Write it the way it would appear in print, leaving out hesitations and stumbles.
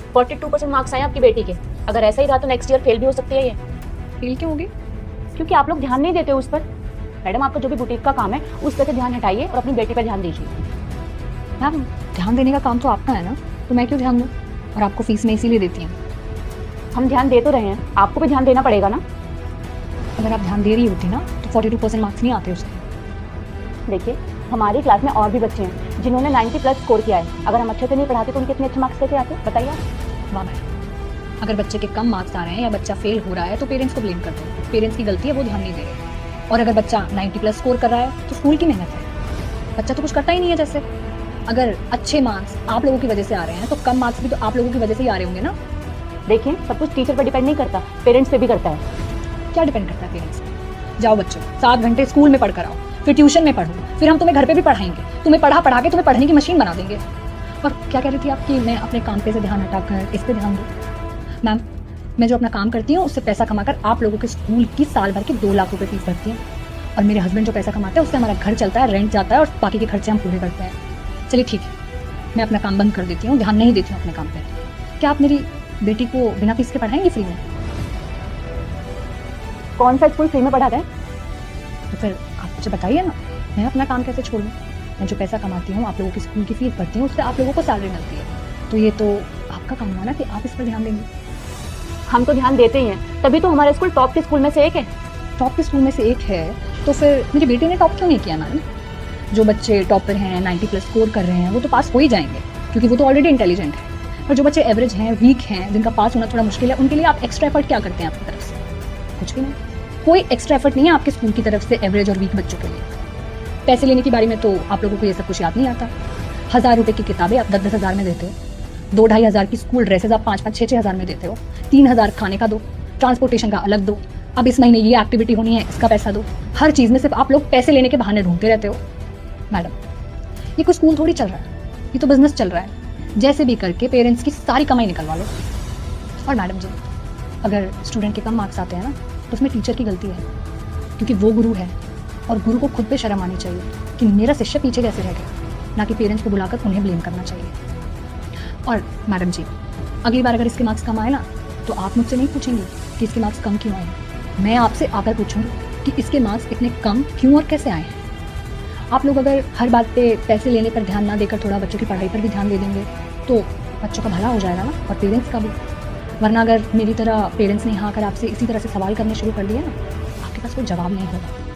42% marks आए आपकी बेटी के। अगर ऐसा ही रहा तो नेक्स्ट ईयर फेल भी हो सकती है ये। फेल क्यों होगी? क्योंकि आप लोग ध्यान नहीं देते उस पर। मैडम, आपका जो भी बुटीक का काम है उस पर से ध्यान हटाइए और अपनी बेटी पर ध्यान दीजिए। मैम, ध्यान देने का काम तो आपका है ना, तो मैं क्यों ध्यान दूँ? और आपको फीस में इसीलिए देती हूँ। हम ध्यान दे तो रहे हैं, आपको भी ध्यान देना पड़ेगा ना। अगर आप ध्यान दे रही होती ना तो 42% मार्क्स नहीं आते उसके। देखिए, हमारी क्लास में और भी बच्चे हैं जिन्होंने 90+ स्कोर किया है। अगर हम अच्छे से नहीं पढ़ाते तो उनके इतने अच्छे मार्क्स कैसे आते, बताइए आप। वाह मैडम, अगर बच्चे के कम मार्क्स आ रहे हैं या बच्चा फेल हो रहा है तो पेरेंट्स को ब्लेम कर दो। पेरेंट्स की गलती है, वो ध्यान नहीं दे रहे। और अगर बच्चा 90+ स्कोर कर रहा है तो स्कूल की मेहनत है। बच्चा तो कुछ करता ही नहीं है। जैसे अगर अच्छे मार्क्स आप लोगों की वजह से आ रहे हैं तो कम मार्क्स भी तो आप लोगों की वजह से ही आ रहे होंगे ना। देखिए, सब कुछ टीचर पर डिपेंड नहीं करता, पेरेंट्स पे भी करता है। क्या डिपेंड करता है पेरेंट्स पे? जाओ बच्चों, 7 घंटे स्कूल में पढ़ कर आओ, फिर ट्यूशन में पढ़ो, फिर हम तुम्हें घर पे भी पढ़ाएंगे, तुम्हें पढ़ा पढ़ा के तुम्हें पढ़ने की मशीन बना देंगे। और क्या कह रही थी आप कि मैं अपने काम पे से ध्यान हटाकर इस पे ध्यान दूँ? मैम, मैं जो अपना काम करती हूँ उससे पैसा कमाकर आप लोगों के स्कूल की साल भर की 2 लाख रुपए फीस भरती हूँ। और मेरे हस्बैंड जो पैसा कमाते हैं उससे हमारा घर चलता है, रेंट जाता है और बाकी के खर्चे हम पूरे करते हैं। चलिए ठीक है, मैं अपना काम बंद कर देती हूँ, ध्यान नहीं देती हूँ अपने काम पे। क्या आप मेरी बेटी को बिना फीस के पढ़ाएंगे फ्री में? कौन सा स्कूल फ्री में पढ़ाता है? तो फिर आप मुझे बताइए ना, मैं अपना काम कैसे छोड़ दूँ? मैं जो पैसा कमाती हूँ आप लोगों की स्कूल की फीस भरती हूँ, उससे आप लोगों को सैलरी मिलती है। तो ये तो आपका काम हुआ ना कि आप इस पर ध्यान देंगे। हम तो ध्यान देते ही हैं, तभी तो हमारा स्कूल टॉप के स्कूल में से एक है। टॉप के स्कूल में से एक है तो फिर मेरी बेटी ने टॉप क्यों नहीं किया मैम? जो बच्चे टॉपर हैं, 90+ स्कोर कर रहे हैं, वो तो पास हो ही जाएंगे क्योंकि वो तो ऑलरेडी इंटेलिजेंट है। और जो बच्चे एवरेज हैं, वीक हैं, जिनका पास होना थोड़ा मुश्किल है, उनके लिए आप एक्स्ट्रा एफर्ट क्या करते हैं आपकी तरफ से? कुछ भी नहीं। कोई एक्स्ट्रा एफर्ट नहीं है आपके स्कूल की तरफ से एवरेज और वीक बच्चों के लिए। पैसे लेने की बारी में तो आप लोगों को ये सब कुछ याद नहीं आता। 1000 रुपये की किताबें आप 10-10 हज़ार में देते हो, 2-2.5 हज़ार की स्कूल ड्रेसेज आप 5-5, 6-6 हज़ार में देते हो, 3000 खाने का दो, ट्रांसपोर्टेशन का अलग दो, अब इस महीने ये एक्टिविटी होनी है इसका पैसा दो। हर चीज़ में सिर्फ आप लोग पैसे लेने के बहाने ढूंढते रहते हो। मैडम, ये कोई स्कूल थोड़ी चल रहा है, ये तो बिजनेस चल रहा है। जैसे भी करके पेरेंट्स की सारी कमाई निकलवा लो। और मैडम जी, अगर स्टूडेंट के कम मार्क्स आते हैं ना तो उसमें टीचर की गलती है, क्योंकि वो गुरु है और गुरु को खुद पे शर्म आनी चाहिए कि मेरा शिष्य पीछे कैसे रह गया, ना कि पेरेंट्स को बुलाकर उन्हें ब्लेम करना चाहिए। और मैडम जी, अगली बार अगर इसके मार्क्स कम आए ना तो आप मुझसे नहीं पूछेंगी कि इसके मार्क्स कम क्यों आए, मैं आपसे आकर पूछूंगी कि इसके मार्क्स इतने कम क्यों और कैसे आए हैं। आप लोग अगर हर बात पे पैसे लेने पर ध्यान ना देकर थोड़ा बच्चों की पढ़ाई पर भी ध्यान दे देंगे तो बच्चों का भला हो जाएगा ना, और पेरेंट्स का भी। वरना अगर मेरी तरह पेरेंट्स ने यहाँ आकर आपसे इसी तरह से सवाल करने शुरू कर दिए ना, आपके पास कोई जवाब नहीं होगा।